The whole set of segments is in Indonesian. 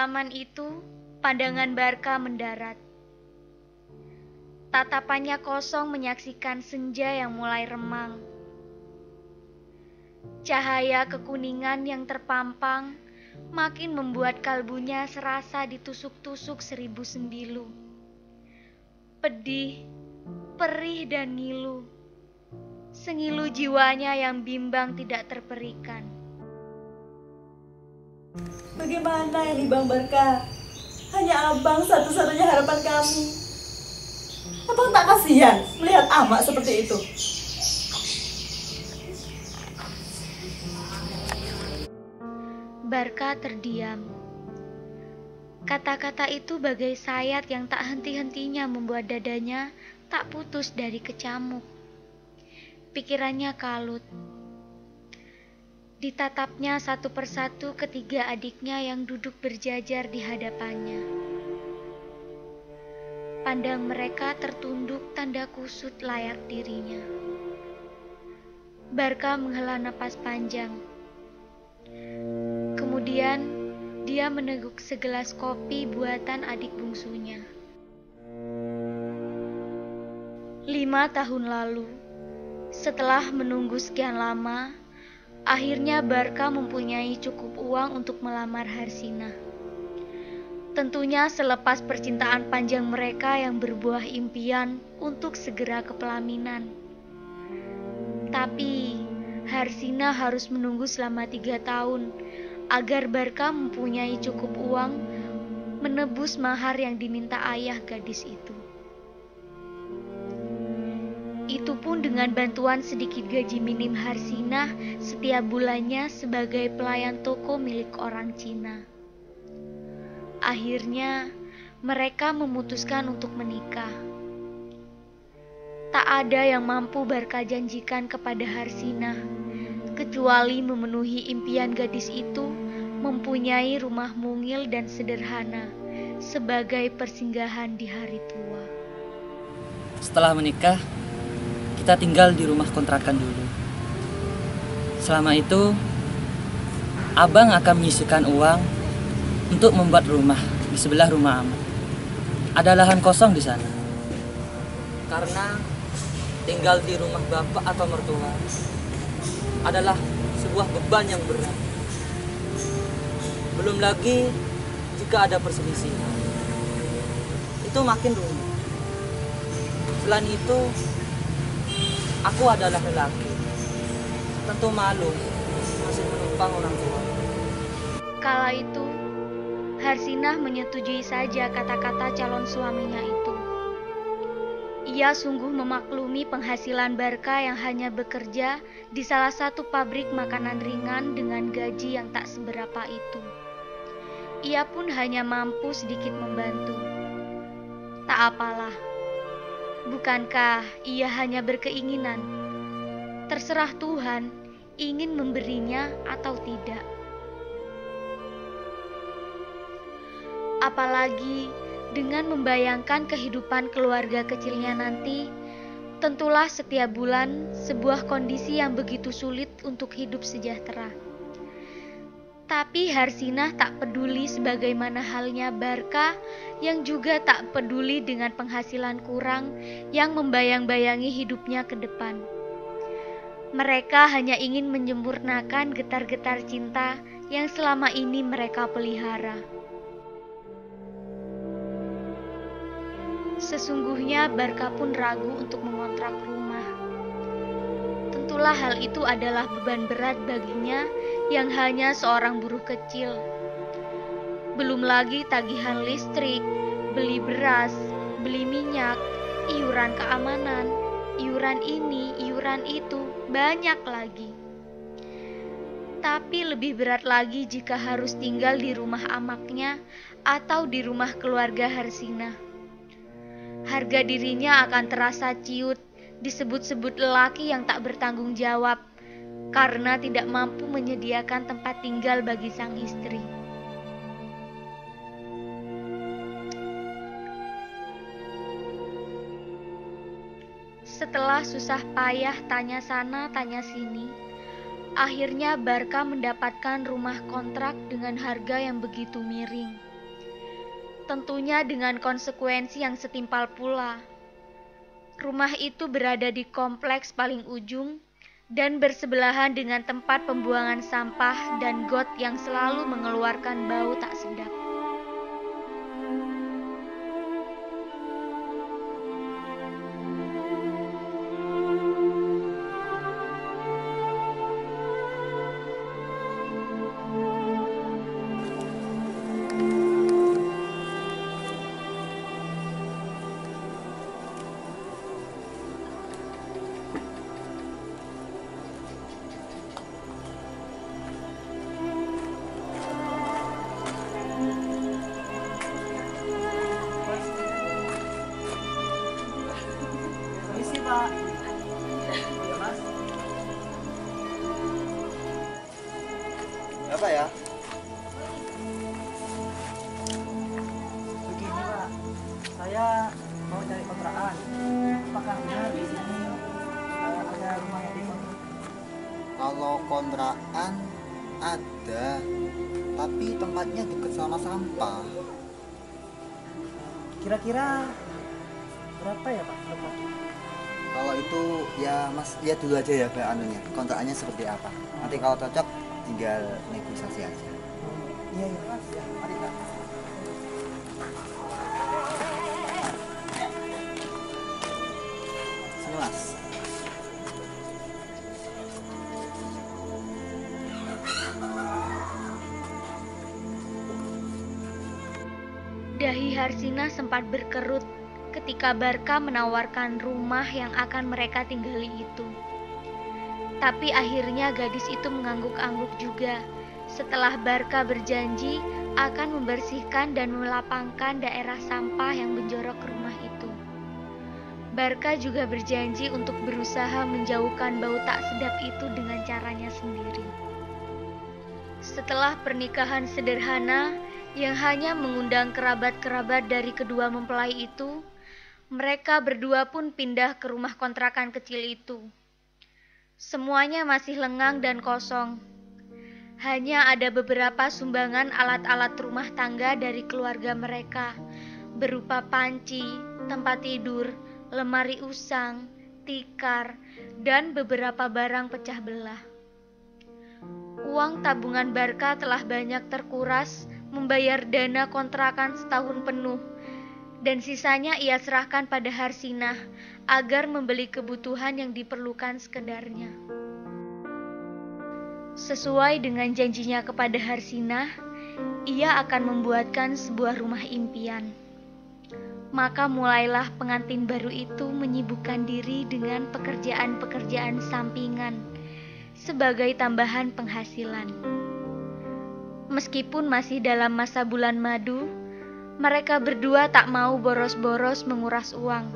halaman itu, pandangan Barka mendarat. Tatapannya kosong menyaksikan senja yang mulai remang. Cahaya kekuningan yang terpampang makin membuat kalbunya serasa ditusuk-tusuk 1000 sembilu. Pedih, perih dan ngilu. Sengilu jiwanya yang bimbang tidak terperikan. Bagaimana ini Bang Barka? Hanya abang satu-satunya harapan kami. Abang tak kasihan melihat amak seperti itu? Barka terdiam. Kata-kata itu bagai sayat yang tak henti-hentinya membuat dadanya tak putus dari kecamuk. Pikirannya kalut. Ditatapnya satu persatu ketiga adiknya yang duduk berjajar di hadapannya. Pandang mereka tertunduk tanda kusut layak dirinya. Barka menghela napas panjang. Kemudian dia meneguk segelas kopi buatan adik bungsunya. 5 tahun lalu, setelah menunggu sekian lama, akhirnya Barka mempunyai cukup uang untuk melamar Harsina. Tentunya selepas percintaan panjang mereka yang berbuah impian untuk segera ke pelaminan. Tapi Harsina harus menunggu selama 3 tahun agar Barka mempunyai cukup uang menebus mahar yang diminta ayah gadis itu. Itu pun dengan bantuan sedikit gaji minim Harsina setiap bulannya sebagai pelayan toko milik orang Cina. Akhirnya mereka memutuskan untuk menikah. Tak ada yang mampu Barka janjikan kepada Harsina, kecuali memenuhi impian gadis itu mempunyai rumah mungil dan sederhana sebagai persinggahan di hari tua. Setelah menikah, kita tinggal di rumah kontrakan dulu. Selama itu, abang akan menyisihkan uang untuk membuat rumah di sebelah rumah Amat. Ada lahan kosong di sana. Karena tinggal di rumah bapak atau mertua adalah sebuah beban yang berat. Belum lagi jika ada perselisihan, itu makin rumit. Selain itu, aku adalah lelaki, tentu malu masih menumpang orang tua. Kala itu, Harsinah menyetujui saja kata-kata calon suaminya itu. Ia sungguh memaklumi penghasilan Barka yang hanya bekerja di salah satu pabrik makanan ringan dengan gaji yang tak seberapa itu. Ia pun hanya mampu sedikit membantu. Tak apalah, bukankah ia hanya berkeinginan? Terserah Tuhan ingin memberinya atau tidak. Apalagi dengan membayangkan kehidupan keluarga kecilnya nanti, tentulah setiap bulan sebuah kondisi yang begitu sulit untuk hidup sejahtera. Tapi Harsinah tak peduli sebagaimana halnya Barka yang juga tak peduli dengan penghasilan kurang yang membayang-bayangi hidupnya ke depan. Mereka hanya ingin menyempurnakan getar-getar cinta yang selama ini mereka pelihara. Sesungguhnya Barka pun ragu untuk mengontrak rumah. Tentulah hal itu adalah beban berat baginya yang hanya seorang buruh kecil. Belum lagi tagihan listrik, beli beras, beli minyak, iuran keamanan, iuran ini, iuran itu, banyak lagi. Tapi lebih berat lagi jika harus tinggal di rumah amaknya atau di rumah keluarga Harsinah. Harga dirinya akan terasa ciut disebut-sebut lelaki yang tak bertanggung jawab karena tidak mampu menyediakan tempat tinggal bagi sang istri. Setelah susah payah tanya sana tanya sini, akhirnya Barka mendapatkan rumah kontrak dengan harga yang begitu miring. Tentunya dengan konsekuensi yang setimpal pula. Rumah itu berada di kompleks paling ujung dan bersebelahan dengan tempat pembuangan sampah dan got yang selalu mengeluarkan bau tak sedap. Permisi, Pak. Ya, Mas. Apa ya? Begini, Pak. Saya mau cari kontrakan. Apakah benar di sini ada rumah yang dikontrak? Kalau kontrakan ada, tapi tempatnya dekat sama sampah. Kira-kira berapa ya, Pak? Kalau itu ya Mas lihat dulu aja ya anunya, kontrakannya seperti apa. Nanti kalau cocok tinggal negosiasi aja. Iya, iya, Mas. Ya, mari, Pak. Sini Mas. Dahi Harsina sempat berkerut ketika Barka menawarkan rumah yang akan mereka tinggali itu. Tapi akhirnya gadis itu mengangguk-angguk juga setelah Barka berjanji akan membersihkan dan melapangkan daerah sampah yang menjorok ke rumah itu. Barka juga berjanji untuk berusaha menjauhkan bau tak sedap itu dengan caranya sendiri. Setelah pernikahan sederhana yang hanya mengundang kerabat-kerabat dari kedua mempelai itu, mereka berdua pun pindah ke rumah kontrakan kecil itu. Semuanya masih lengang dan kosong. Hanya ada beberapa sumbangan alat-alat rumah tangga dari keluarga mereka, berupa panci, tempat tidur, lemari usang, tikar, dan beberapa barang pecah belah. Uang tabungan Barka telah banyak terkuras membayar dana kontrakan setahun penuh, dan sisanya ia serahkan pada Harsinah agar membeli kebutuhan yang diperlukan sekedarnya. Sesuai dengan janjinya kepada Harsinah, ia akan membuatkan sebuah rumah impian. Maka mulailah pengantin baru itu menyibukkan diri dengan pekerjaan-pekerjaan sampingan sebagai tambahan penghasilan. Meskipun masih dalam masa bulan madu, mereka berdua tak mau boros-boros menguras uang.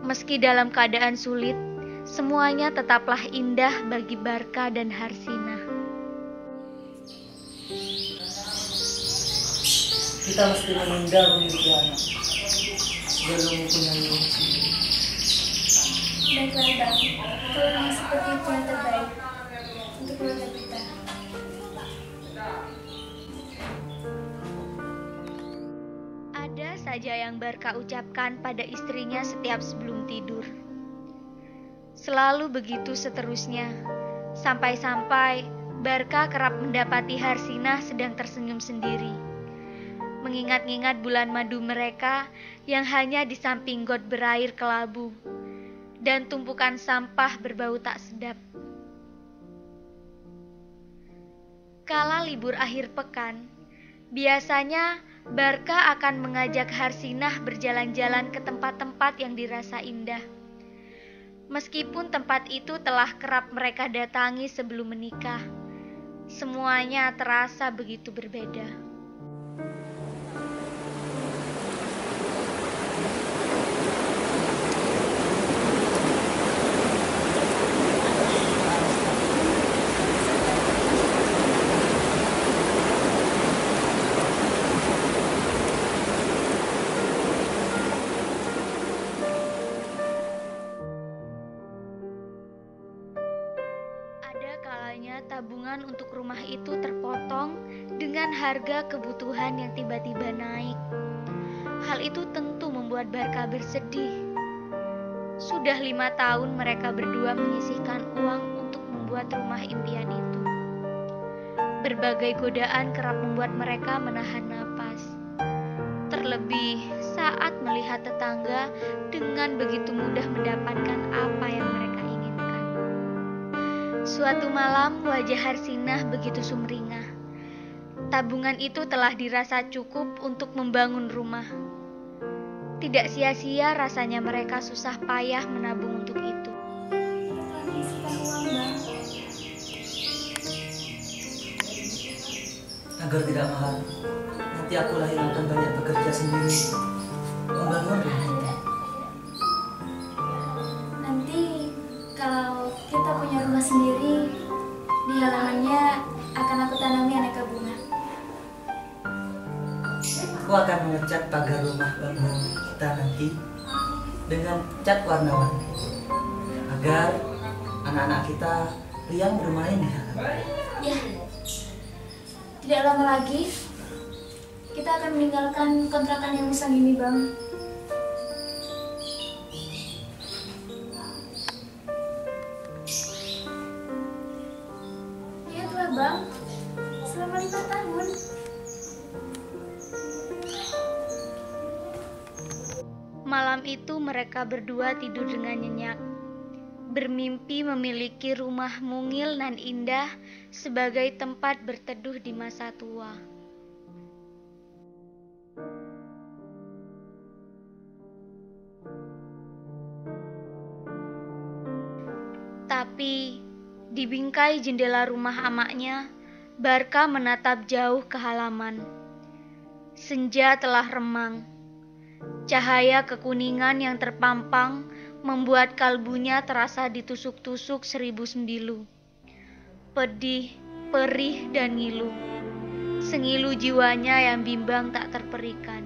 Meski dalam keadaan sulit, semuanya tetaplah indah bagi Barka dan Harsinah. Kita mesti menunda memiliki anak sebelum mempunyai rumah sendiri. Baiklah Bang, kalau memang seperti itu yang terbaik untuk keluarga kita. Ada saja yang Barka ucapkan pada istrinya setiap sebelum tidur. Selalu begitu seterusnya, sampai-sampai Barka kerap mendapati Harsinah sedang tersenyum sendiri, mengingat-ingat bulan madu mereka yang hanya di samping got berair kelabu dan tumpukan sampah berbau tak sedap. Kala libur akhir pekan, biasanya Barka akan mengajak Harsinah berjalan-jalan ke tempat-tempat yang dirasa indah. Meskipun tempat itu telah kerap mereka datangi sebelum menikah, semuanya terasa begitu berbeda. Ada kalanya tabungan untuk rumah itu terpotong dengan harga kebutuhan yang tiba-tiba naik. Hal itu tentu membuat Barka bersedih. Sudah 5 tahun mereka berdua menyisihkan uang untuk membuat rumah impian itu. Berbagai godaan kerap membuat mereka menahan napas. Terlebih saat melihat tetangga dengan begitu mudah mendapatkan apa yang mereka inginkan. Suatu malam wajah Harsinah begitu sumringah. Tabungan itu telah dirasa cukup untuk membangun rumah. Tidak sia-sia rasanya mereka susah payah menabung untuk itu. Kami simpan uang, Bang. Agar tidak mahal, nanti aku lahir akan banyak bekerja sendiri. Pembangunan rumah. Nanti kalau kita punya rumah sendiri, di halamannya akan aku tanami aneka bunga. Aku akan mengecat pagar rumah bangun kita nanti dengan cat warna-warni agar anak-anak kita riang bermain di halaman. Ya, tidak lama lagi kita akan meninggalkan kontrakan yang besar ini, Bang. Lihatlah, Bang, selama 5 tahun. Malam itu mereka berdua tidur dengan nyenyak, bermimpi memiliki rumah mungil nan indah sebagai tempat berteduh di masa tua. Tapi di bingkai jendela rumah amaknya, Barka menatap jauh ke halaman. Senja telah remang. Cahaya kekuningan yang terpampang membuat kalbunya terasa ditusuk-tusuk 1000 sembilu. Pedih, perih, dan ngilu. Sengilu jiwanya yang bimbang tak terperikan.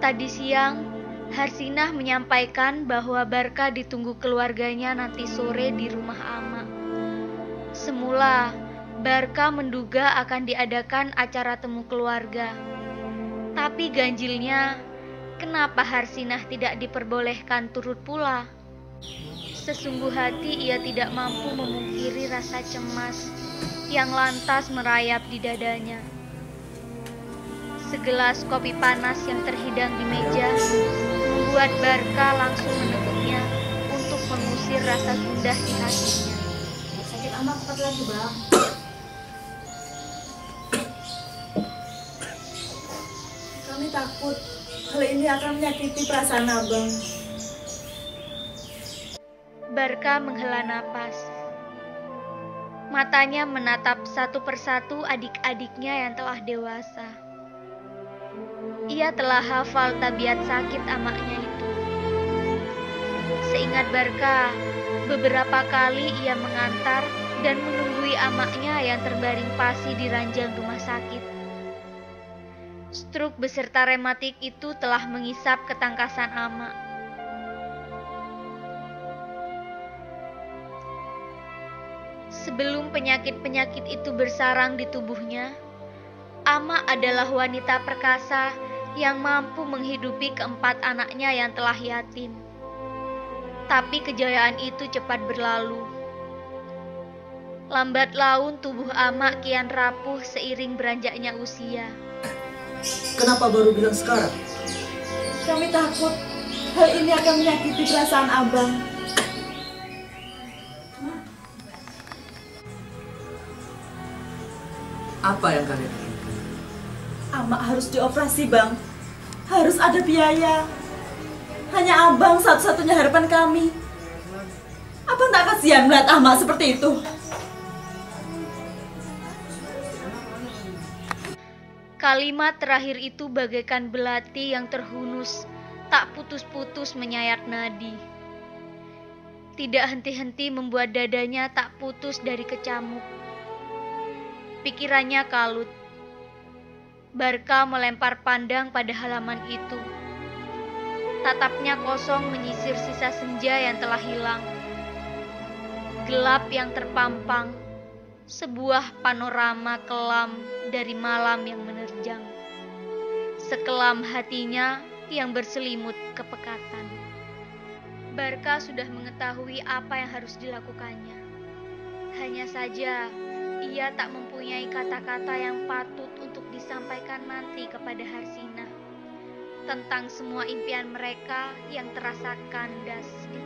Tadi siang, Harsinah menyampaikan bahwa Barka ditunggu keluarganya nanti sore di rumah Ama. Semula, Barka menduga akan diadakan acara temu keluarga. Tapi ganjilnya, kenapa Harsinah tidak diperbolehkan turut pula? Sesungguh hati ia tidak mampu memungkiri rasa cemas yang lantas merayap di dadanya. Segelas kopi panas yang terhidang di meja membuat Barka langsung meneguknya untuk mengusir rasa gundah di hatinya. Sakit amat cepat lagi, Bang. Kami takut hal ini akan menyakiti perasaan Abang. Barka menghela napas. Matanya menatap satu persatu adik-adiknya yang telah dewasa. Ia telah hafal tabiat sakit amaknya itu. Seingat Barka, beberapa kali ia mengantar dan menunggui amaknya yang terbaring pasi di ranjang rumah sakit. Stroke beserta rematik itu telah mengisap ketangkasan Ama. Sebelum penyakit-penyakit itu bersarang di tubuhnya, Ama adalah wanita perkasa yang mampu menghidupi keempat anaknya yang telah yatim. Tapi kejayaan itu cepat berlalu. Lambat laun tubuh Ama kian rapuh seiring beranjaknya usia. Kenapa baru bilang sekarang? Kami takut hal ini akan menyakiti perasaan Abang. Apa yang kalian inginkan? Amak harus dioperasi, Bang. Harus ada biaya. Hanya Abang satu-satunya harapan kami. Abang tak kasihan melihat Amak seperti itu? Kalimat terakhir itu bagaikan belati yang terhunus, tak putus-putus menyayat nadi. Tidak henti-henti membuat dadanya tak putus dari kecamuk. Pikirannya kalut. Barka melempar pandang pada halaman itu. Tatapnya kosong menyisir sisa senja yang telah hilang. Gelap yang terpampang, sebuah panorama kelam dari malam yang menerjang. Sekelam hatinya yang berselimut kepekatan. Barka sudah mengetahui apa yang harus dilakukannya. Hanya saja, ia tak mempunyai kata-kata yang patut untuk disampaikan nanti kepada Harsina tentang semua impian mereka yang terasa kandas di